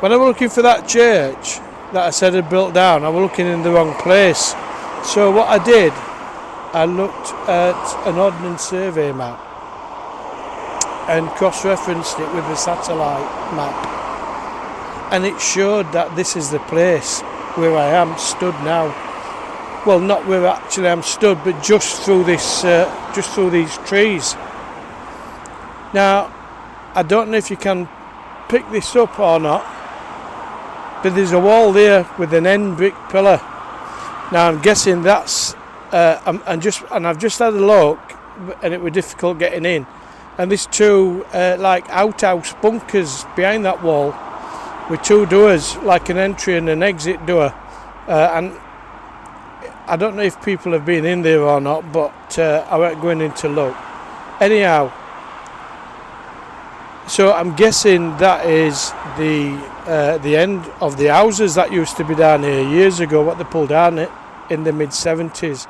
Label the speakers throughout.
Speaker 1: When I was looking for that church that I said had built down, I was looking in the wrong place. So what I did, I looked at an Ordnance Survey map and cross-referenced it with the satellite map, and it showed that this is the place where I am stood now. Well, not where actually I'm stood, but just through this, just through these trees. Now, I don't know if you can pick this up or not, but there's a wall there with an end brick pillar. Now I'm guessing that's I've just had a look, and it was difficult getting in. And there's two like outhouse bunkers behind that wall with two doors, like an entry and an exit door. And I don't know if people have been in there or not, but I won't going in to look. Anyhow, so I'm guessing that is the end of the houses that used to be down here years ago, what they pulled down it in the mid-70s.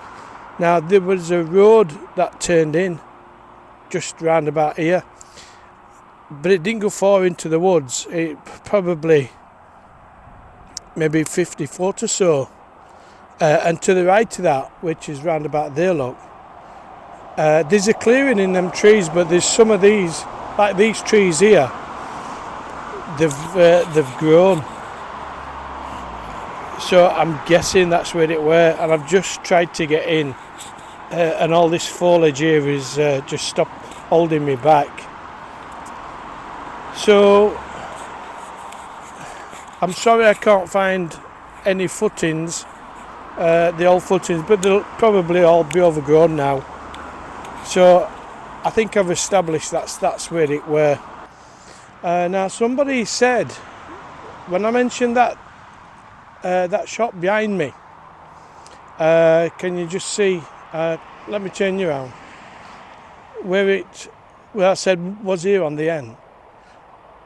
Speaker 1: Now there was a road that turned in just round about here, but it didn't go far into the woods. It probably maybe 50 foot or so, and to the right of that, which is round about there, look, there's a clearing in them trees, but there's some of these, like these trees here, they've grown. So I'm guessing that's where it were, and I've just tried to get in, and all this foliage here is just stopped holding me back. So I'm sorry I can't find any footings, the old footings, but they'll probably all be overgrown now. So I think I've established that's where it were. Now somebody said, when I mentioned that shop behind me, can you just see, let me turn you around, where I said was here on the end,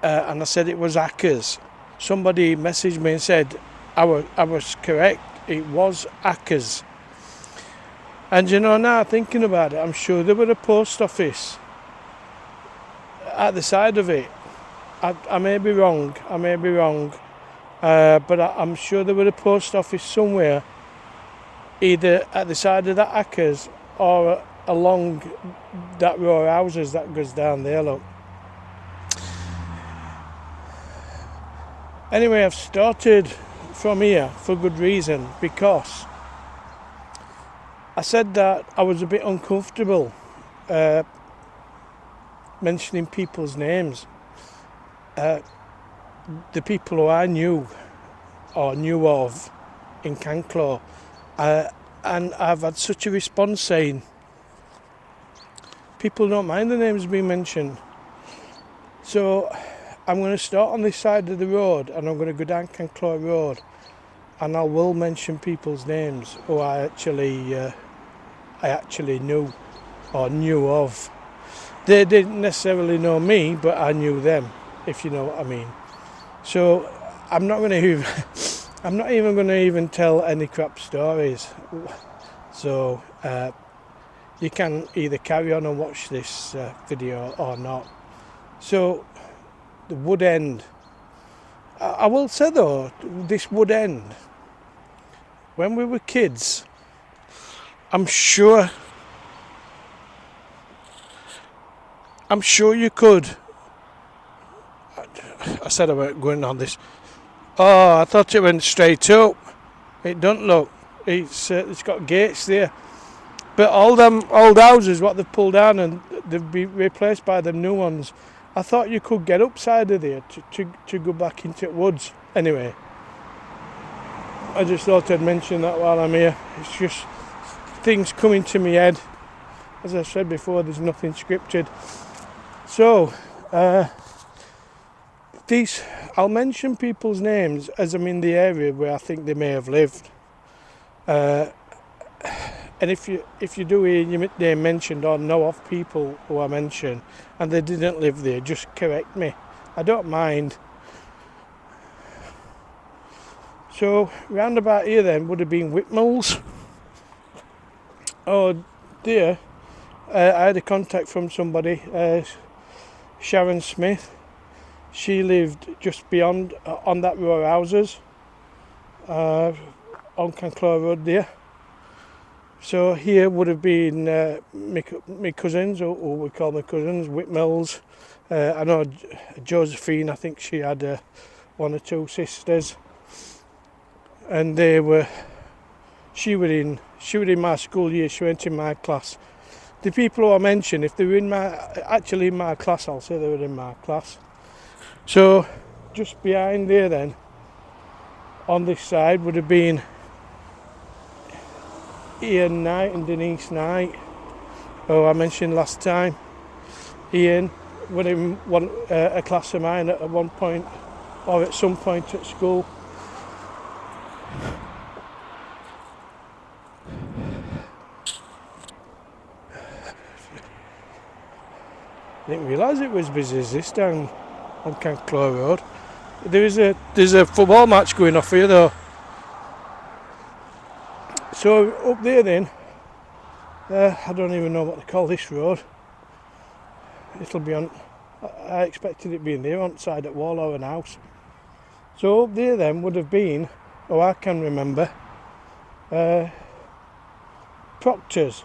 Speaker 1: and I said it was Ackers. Somebody messaged me and said I was correct, it was Ackers. And you know, now thinking about it, I'm sure there were a post office at the side of it. I may be wrong, but I'm sure there was a post office somewhere, either at the side of that Ackers or along that row of houses that goes down there, look. Anyway, I've started from here for good reason, because I said that I was a bit uncomfortable mentioning people's names. The people who I knew or knew of in Canklow, and I've had such a response saying people don't mind the names being mentioned. So I'm going to start on this side of the road, and I'm going to go down Canklow Road, and I will mention people's names who I actually knew or knew of. They didn't necessarily know me, but I knew them, if you know what I mean. So I'm not even going to even tell any crap stories. So you can either carry on and watch this video or not. So the wood end. I will say though, this wood end, when we were kids, I'm sure you could. I said I weren't going on this. Oh, I thought it went straight up. It don't look. It's got gates there. But all them old houses, what they've pulled down and they've been replaced by them new ones, I thought you could get upside of there to go back into woods. Anyway, I just thought I'd mention that while I'm here. It's just things coming to my head. As I said before, there's nothing scripted. So, I'll mention people's names as I'm in the area where I think they may have lived. And if you do hear your name mentioned or know of people who I mention and they didn't live there, just correct me. I don't mind. So round about here then would have been Whitmalls. Oh dear, I had a contact from somebody, Sharon Smith. she lived just beyond, on that row of houses, on Canklow Road there. So here would have been my cousins, or we call my cousins, Whitmills. I know Josephine, I think she had one or two sisters, and she was in my school year. She went in my class. The people who I mentioned, if they were in my class, I'll say they were in my class. So just behind there then, on this side, would have been Ian Knight and Denise Knight, who I mentioned last time. Ian was in a class of mine at one point, or at some point at school. I didn't realise it was busy as this down on Canklow Road. There's a football match going off here though. So up there then, I don't even know what to call this road. It'll be on, I expected it being there on the side at Wallow and House. So up there then would have been, oh I can remember, Proctor's.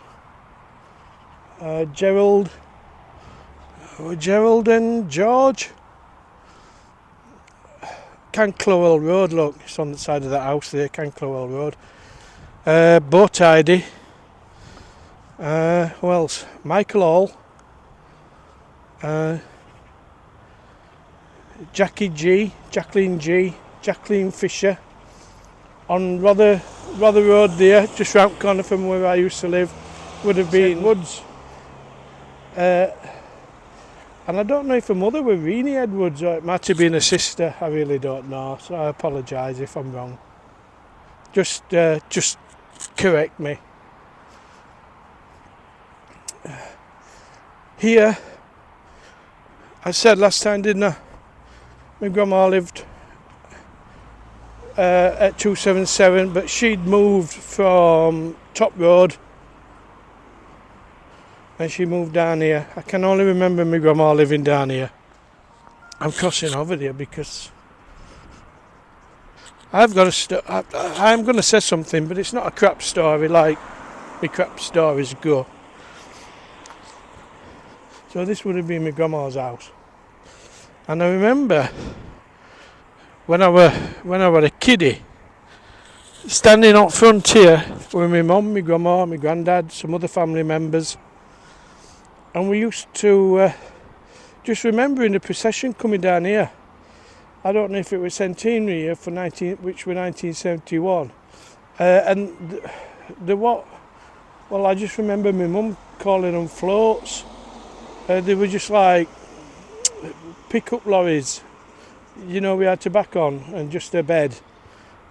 Speaker 1: Gerald and George. Canklow Road, look, it's on the side of that house there, Canklow Road. Bo Tidy. Who else? Michael Hall. Jacqueline G, Jacqueline Fisher. On Rother Road there, just round the corner from where I used to live, would have been Woods. And I don't know if her mother were Reenie Edwards or it might have been a sister, I really don't know, so I apologise if I'm wrong. Just correct me. Here, I said last time, didn't I? My grandma lived at 277, but she'd moved from Top Road and she moved down here. I can only remember my grandma living down here. I'm crossing over there because I'm going to say something, but it's not a crap story like my crap stories go. So this would have been my grandma's house. And I remember when I were a kiddie, standing up front here with my mum, my grandma, my granddad, some other family members, and we used to just remembering the procession coming down here. I don't know if it was centenary year for which were 1971, and I just remember my mum calling them floats. They were just like pickup lorries, you know, we had to back on and just a bed,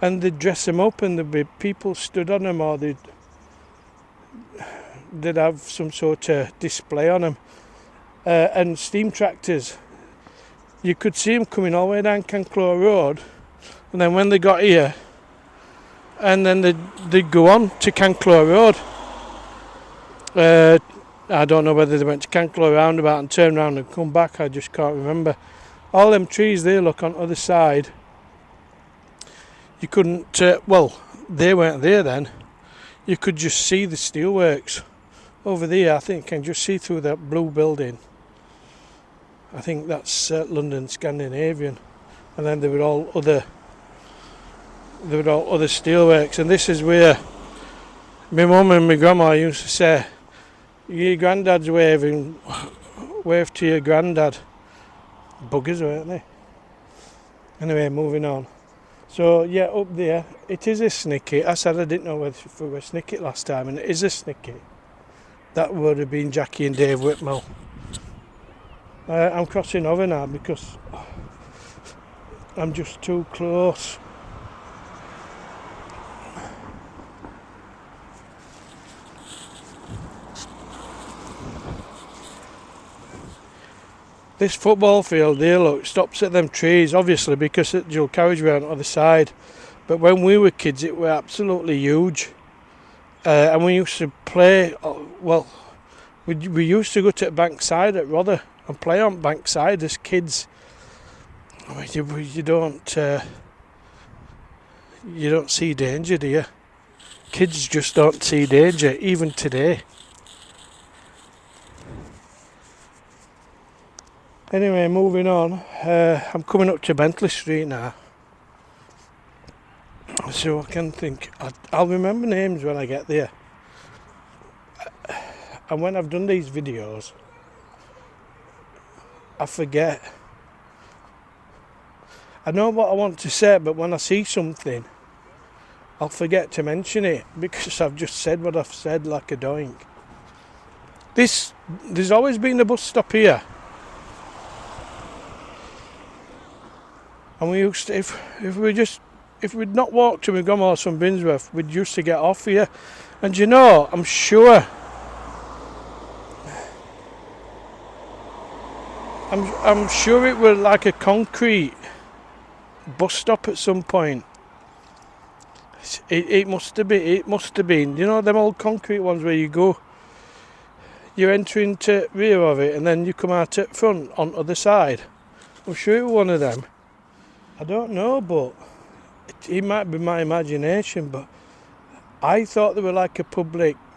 Speaker 1: and they'd dress them up and there'd be people stood on them, or they'd have some sort of display on them, and steam tractors. You could see them coming all the way down Canklow Road, and then when they got here, and then they'd go on to Canklow Road. I don't know whether they went to Canklow roundabout and turned round and come back, I just can't remember. All them trees there, look, on the other side, you couldn't, they weren't there then, you could just see the steelworks. Over there, I think you can just see through that blue building. I think that's London Scandinavian, and then there were all other steelworks. And this is where my mum and my grandma used to say, "Your granddad's waving, wave to your granddad." Buggers, weren't they? Anyway, moving on. So yeah, up there, it is a snicket. I said I didn't know whether it was a snicket last time, and it is a snicket. That would have been Jackie and Dave Whitmill. I'm crossing over now because I'm just too close. This football field there, look, stops at them trees, obviously because it's dual carriageway on the other side. But when we were kids, it were absolutely huge. And we used to play, we used to go to Bankside at Rother and play on Bankside as kids. I mean, you don't see danger, do you? Kids just don't see danger, even today. Anyway, moving on. I'm coming up to Bentley Street now. So I can think. I'll remember names when I get there. And when I've done these videos, I forget. I know what I want to say, but when I see something, I'll forget to mention it because I've just said what I've said like a doink. There's always been a bus stop here. And we used to, if we'd not walked to my grandma's from Binsworth, we'd used to get off here. And you know, I'm sure it was like a concrete bus stop at some point. It must have been. You know them old concrete ones where you enter into rear of it and then you come out at front on the other side. I'm sure it was one of them. I don't know, but it might be my imagination, but I thought they were like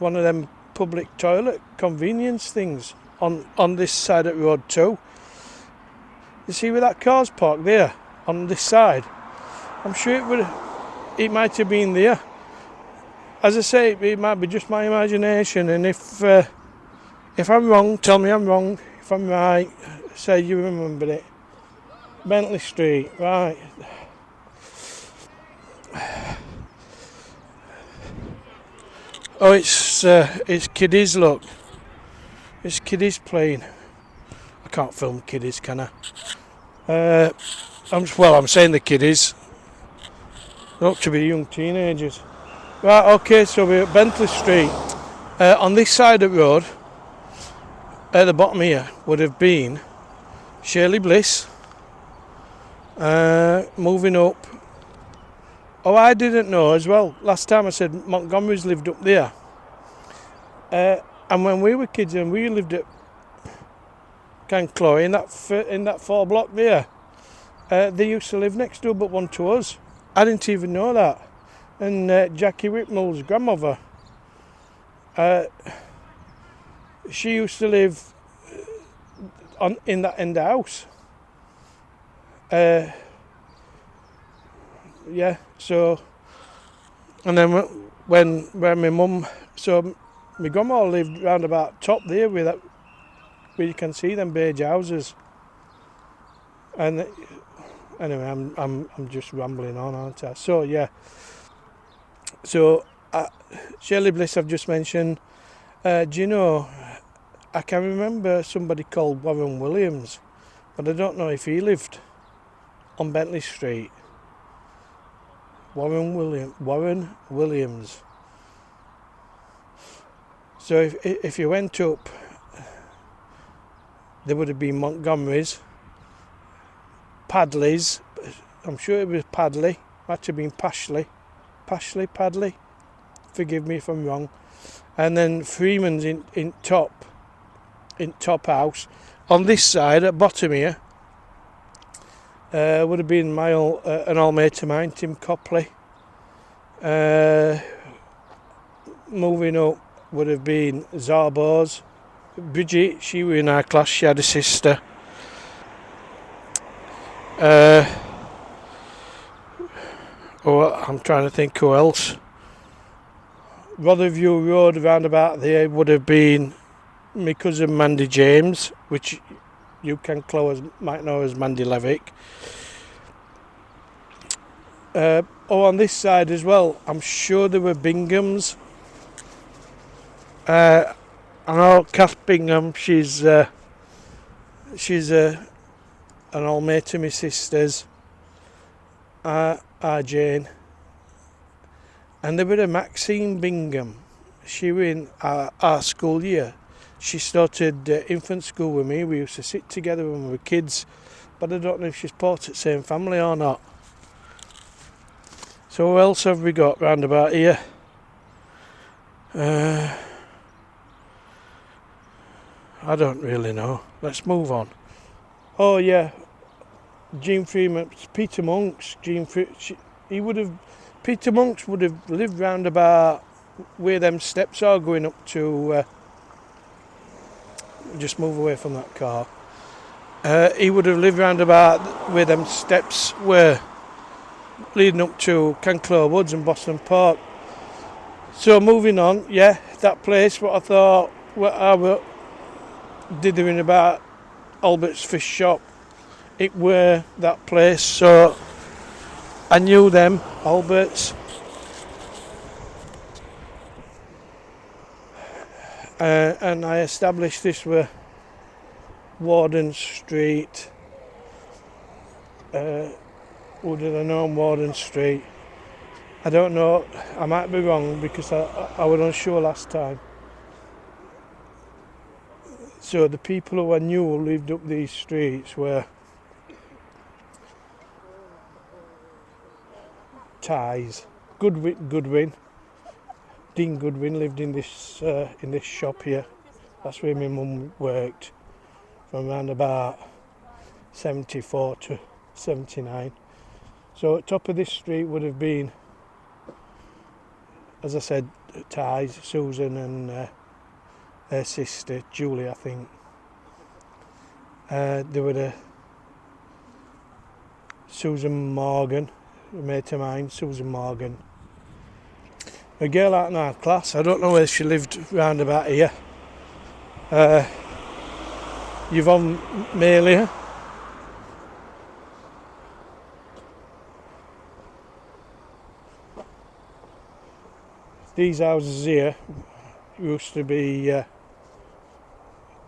Speaker 1: one of them public toilet convenience things on this side of the road too. You see where that car's parked there on this side? I'm sure it might have been there. As I say, it might be just my imagination, and if I'm wrong, tell me I'm wrong. If I'm right, say you remembered it. Bentley Street, right. Oh, it's kiddies, look. It's kiddies playing. I can't film kiddies, can I? I'm saying the kiddies. They're up to be young teenagers. Right, okay, so we're at Bentley Street. On this side of the road, at the bottom here, would have been Shirley Bliss. Moving up. Oh, I didn't know as well. Last time I said Montgomery's lived up there. And when we were kids and we lived at Canklow in that 4 block there, they used to live next door but one to us. I didn't even know that. And Jackie Whitmell's grandmother, she used to live in that end house. Yeah, so, and then when my mum, so my grandma lived round about top there where you can see them beige houses. And anyway, I'm just rambling on, aren't I? So yeah, so Shirley Bliss I've just mentioned. Do you know, I can remember somebody called Warren Williams, but I don't know if he lived on Bentley Street. Warren Williams. So if you went up, there would have been Montgomery's, Padley's. I'm sure it was Padley. Might have been Pashley, Padley. Forgive me if I'm wrong. And then Freeman's in top house. On this side, at bottom here, would have been an old mate of mine, Tim Copley. Moving up would have been Zarbo's. Bridget, she was in our class, she had a sister. I'm trying to think who else. Rotherview Road round about there would have been my cousin Mandy James, which you might know as Mandy Levick. On this side as well, I'm sure there were Binghams. I know Kath Bingham, she's an old mate of my sister's. Jane. And there was a Maxine Bingham. She was in our school year. She started infant school with me. We used to sit together when we were kids, but I don't know if she's part of the same family or not. So who else have we got round about here? I don't really know. Let's move on. Oh yeah, Gene Freeman, Peter Monk's, Peter Monks would have lived round about where them steps are going up to, just move away from that car. He would have lived round about where them steps were, leading up to Canklow Woods and Boston Park. So moving on, yeah, that place, what I thought, what I did in about Albert's Fish Shop, it were that place, so I knew them, Albert's. And I established this were Warden Street. Who did I know on Warden Street? I don't know, I might be wrong because I was unsure last time. So the people who I knew who lived up these streets were Ties. Goodwin. Dean Goodwin lived in this shop here. That's where my mum worked from around about 74 to 79. So at top of this street would have been, as I said, Ties, Susan and her sister Julie, I think. There were the Susan Morgan, a mate of mine, Susan Morgan. A girl out in our class, I don't know where she lived round about here. Yvonne Malia. These houses here used to be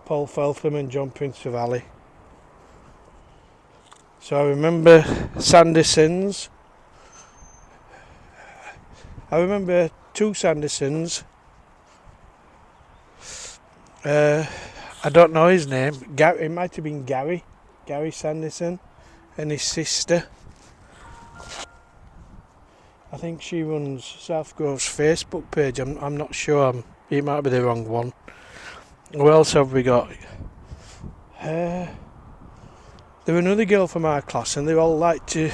Speaker 1: Paul Feltham and John Prince-Valley. So I remember Sandersons. I remember two Sandersons. I don't know his name. It might have been Gary Sanderson, and his sister. I think she runs South Grove's Facebook page. I'm not sure. It might be the wrong one. Who else have we got? There were another girl from our class, and they all like to.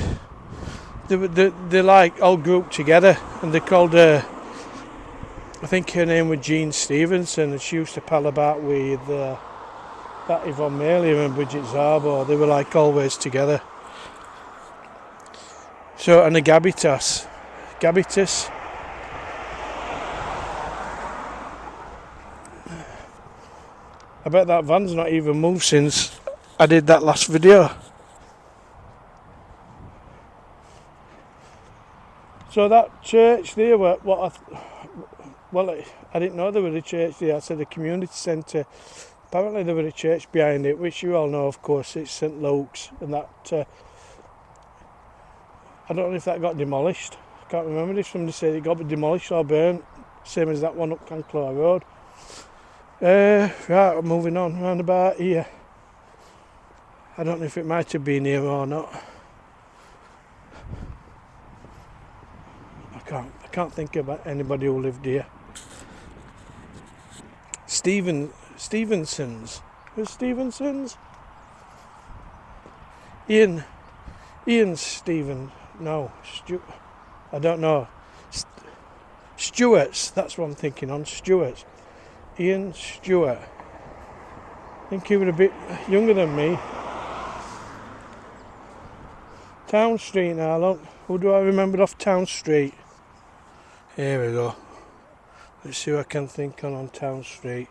Speaker 1: They like all grouped together, and they called her. I think her name was Jean Stevenson, and she used to pal about with that Yvonne Malia and Bridget Zarbo. They were like always together. So, and the Gabitas. I bet that van's not even moved since I did that last video. So that church there, I didn't know there was a church there. I said a community centre. Apparently there was a church behind it, which you all know, of course, it's St Luke's, and that I don't know if that got demolished. I can't remember if somebody said it got demolished or burnt, same as that one up Canklow Road. Right, moving on, round about here. I don't know if it might have been here or not. I can't think about anybody who lived here. Stevensons. Who's Stevensons? Ian Stephen. No, I don't know. Stewart's. That's what I'm thinking on. Stewart's. Ian Stewart. I think he was a bit younger than me. Town Street now, look. Who do I remember off Town Street? Here we go. Let's see what I can think on Town Street.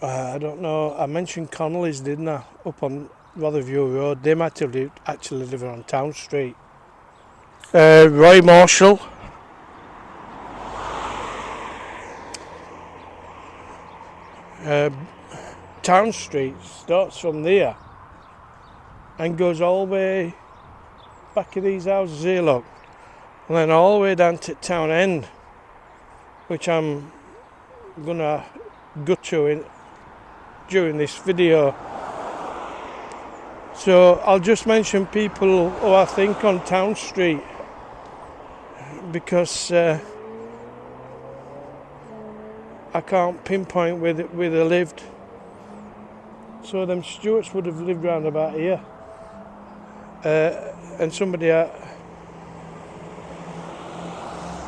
Speaker 1: I don't know. I mentioned Connolly's, didn't I? Up on Rotherview Road. They might have actually lived on Town Street. Roy Marshall. Town Street starts from there and goes all the way back of these houses here, look, and then all the way down to Town End, which I'm gonna go to during this video. So I'll just mention people who I think on Town Street, because I can't pinpoint where they lived. So them Stewarts would have lived round about here. and somebody at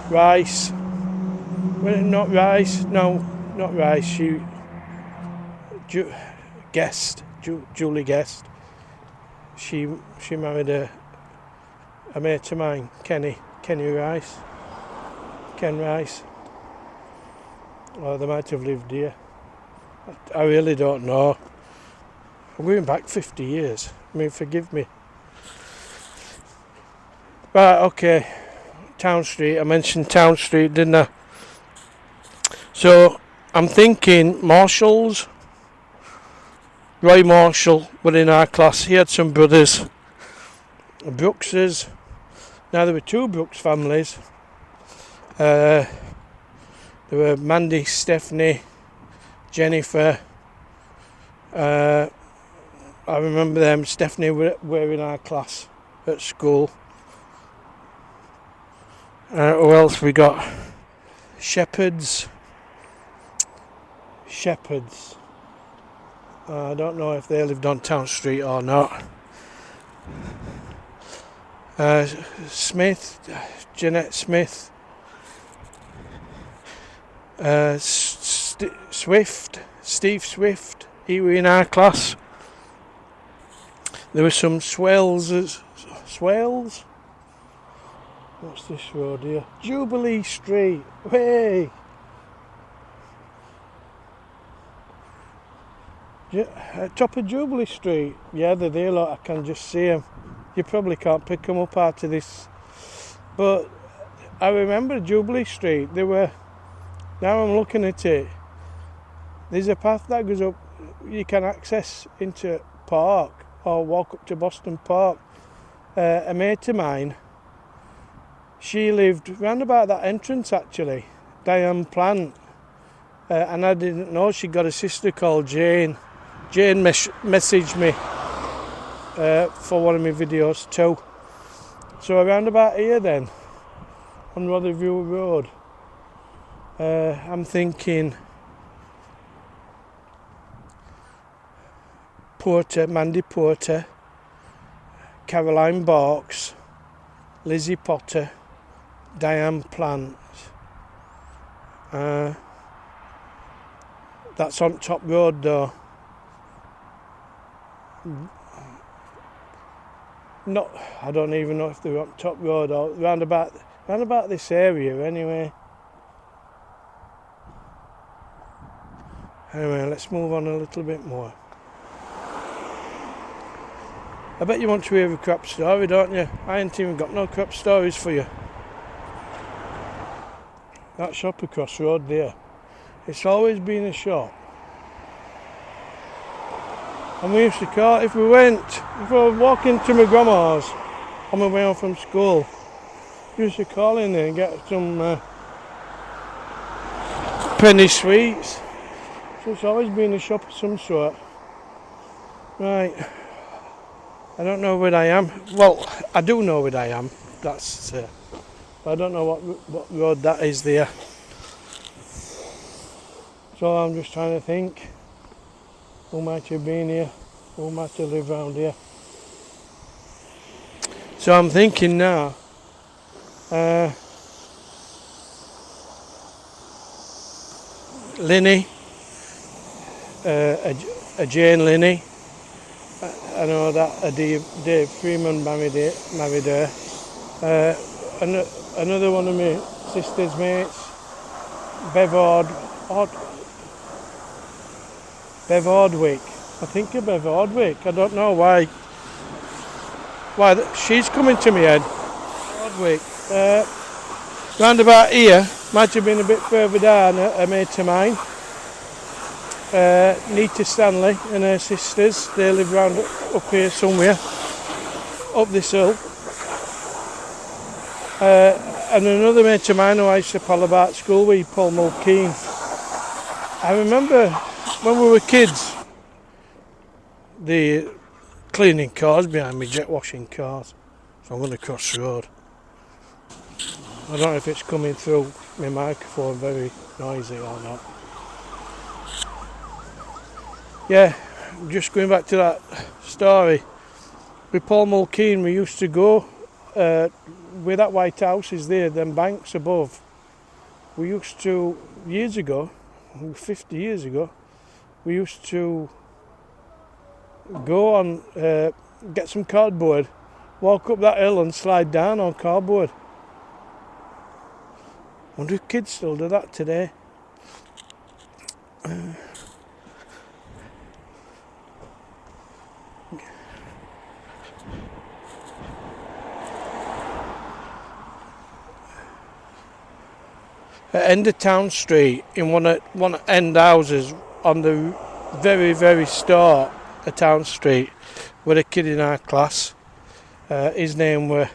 Speaker 1: Rice. Well, not Rice. No, not Rice. Julie Guest. She married a mate of mine, Kenny Rice. Ken Rice. Or they might have lived here. I really don't know. I'm going back 50 years. I mean, forgive me. Right, okay. Town Street. I mentioned Town Street, didn't I? So, I'm thinking Marshalls. Roy Marshall were in our class. He had some brothers. Brookses. Now, there were two Brooks families. There were Mandy, Stephanie, Jennifer. I remember them. Stephanie were in our class at school. Who else we got? Shepherds. I don't know if they lived on Town Street or not. Smith, Jeanette Smith. Steve Swift, he was in our class. There were some swells. What's this road here? Jubilee Street. Hey! Top of Jubilee Street. Yeah, they're there, look, I can just see them. You probably can't pick them up out of this. But I remember Jubilee Street. They were... Now I'm looking at it. There's a path that goes up. You can access into Park or walk up to Boston Park. A mate of mine, she lived round about that entrance actually, Diane Plant. And I didn't know she'd got a sister called Jane. Jane messaged me for one of my videos too. So around about here then, on Rotherview Road, I'm thinking Porter, Mandy Porter, Caroline Barks, Lizzie Potter, Diane Plant. That's on Top Road though. I don't even know if they're on Top Road or round about this area anyway. Anyway, let's move on a little bit more. I bet you want to hear a crap story, don't you? I ain't even got no crap stories for you. That shop across the road there, it's always been a shop. And we used to call, if we were walking to my grandma's on my way home from school, we used to call in there and get some penny sweets. So it's always been a shop of some sort. Right, I don't know where I am. Well, I do know where I am. That's, I don't know what road that is there. So I'm just trying to think. Who might have been here? Who might have lived around here? So I'm thinking now, Linny, a Jane Linny. I know that Dave Freeman married her. Another one of my sister's mates, Bev Ordwick. I think of Bev Ordwick. I don't know why she's coming to me head. Ordwick. Round about here, might have been a bit further down, a mate of mine. Nita Stanley and her sisters. They live round up here somewhere, up this hill. And another mate of mine who I used to pal about school with, Paul Mulkeen. I remember when we were kids, the cleaning cars behind me, jet washing cars. So I'm going to cross the road. I don't know if it's coming through my microphone very noisy or not. Yeah, just going back to that story. with Paul Mulkeen, we used to go where that white house is there, them banks above. We used to, years ago, 50 years ago, we used to go on, get some cardboard, walk up that hill and slide down on cardboard. Wonder if kids still do that today. At end of Town Street, in one of end houses on the very, very start of Town Street, with a kid in our class. His name were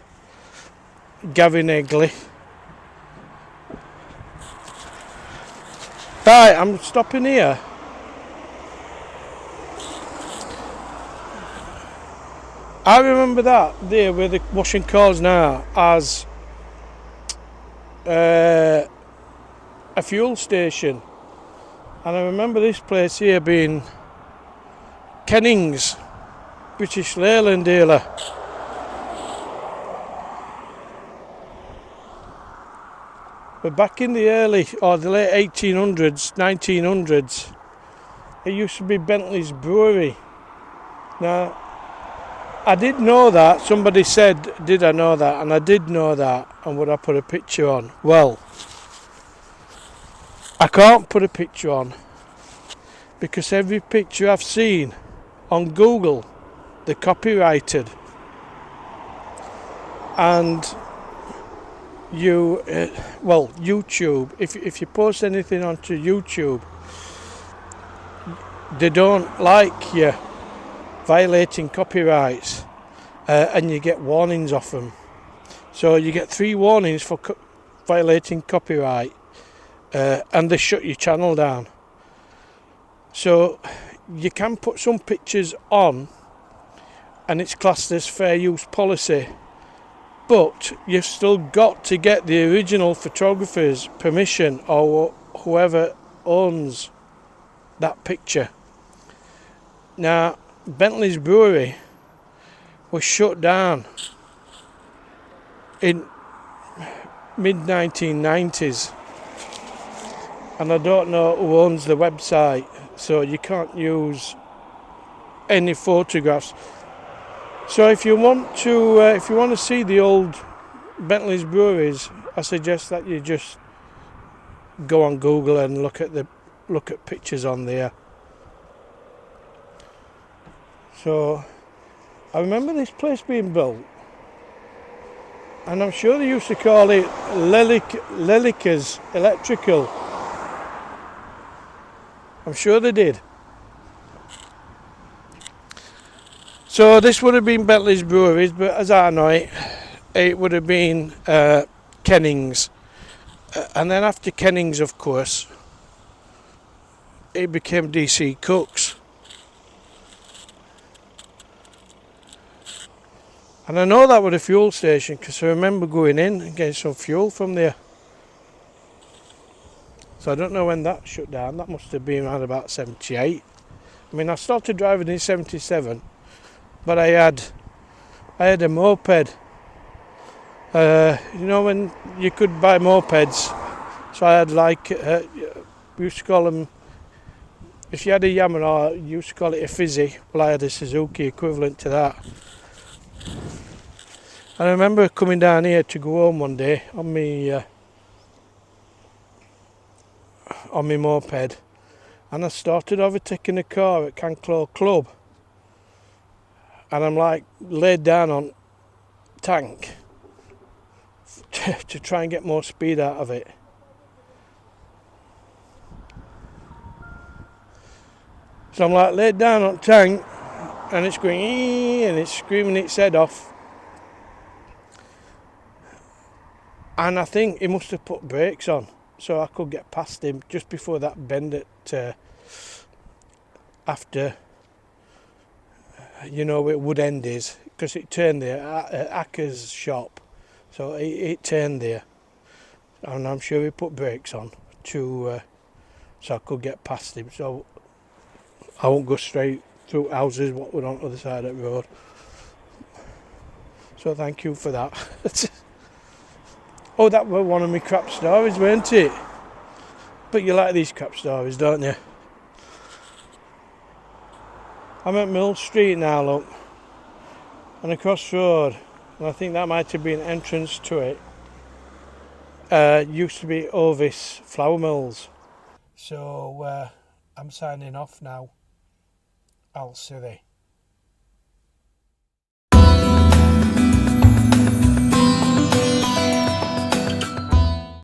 Speaker 1: Gavin Egley. Right, I'm stopping here. I remember that there where the washing cars now as a fuel station, and I remember this place here being Kennings, British Leyland dealer. But back in the early or the late 1800s, 1900s, it used to be Bentley's Brewery. Now, I did know that. Somebody said, did I know that? And I did know that. And would I put a picture on? Well, I can't put a picture on because every picture I've seen on Google, they're copyrighted. And YouTube, if you post anything onto YouTube, they don't like you violating copyrights, and you get warnings off them. So you get 3 warnings for violating copyright, and they shut your channel down. So you can put some pictures on and it's classed as fair use policy, but you've still got to get the original photographer's permission or whoever owns that picture. Now, Bentley's Brewery was shut down in mid-1990s, and I don't know who owns the website, so you can't use any photographs. So if you want to see the old Bentley's breweries, I suggest that you just go on Google and look at pictures on there. So I remember this place being built, and I'm sure they used to call it Lelica's Electrical. I'm sure they did. So this would have been Bentley's Breweries, but as I know it, it would have been Kennings. And then after Kennings, of course, it became DC Cooks. And I know that was a fuel station because I remember going in and getting some fuel from there. So I don't know when that shut down. That must have been around about 78. I mean, I started driving in 77, but I had a moped. You know when you could buy mopeds, so I had we used to call them, if you had a Yamaha, you used to call it a Fizzy. Well, I had a Suzuki equivalent to that. And I remember coming down here to go home one day on my moped, and I started overtaking a car at Canklow Club, and I'm like laid down on tank to try and get more speed out of it. So I'm like laid down on tank, and it's going and it's screaming its head off, and I think he must have put brakes on so I could get past him just before that bend at after, you know where Woodend is, because it turned there at Acker's shop, so it turned there, and I'm sure he put brakes on so I could get past him, so I won't go straight through houses what were on the other side of the road. So thank you for that. Oh, that were one of my crap stories, weren't it? But you like these crap stories, don't you? I'm at Mill Street now, look. And across the road, and I think that might have been entrance to it, used to be Ovis Flour Mills. So I'm signing off now. I'll see you.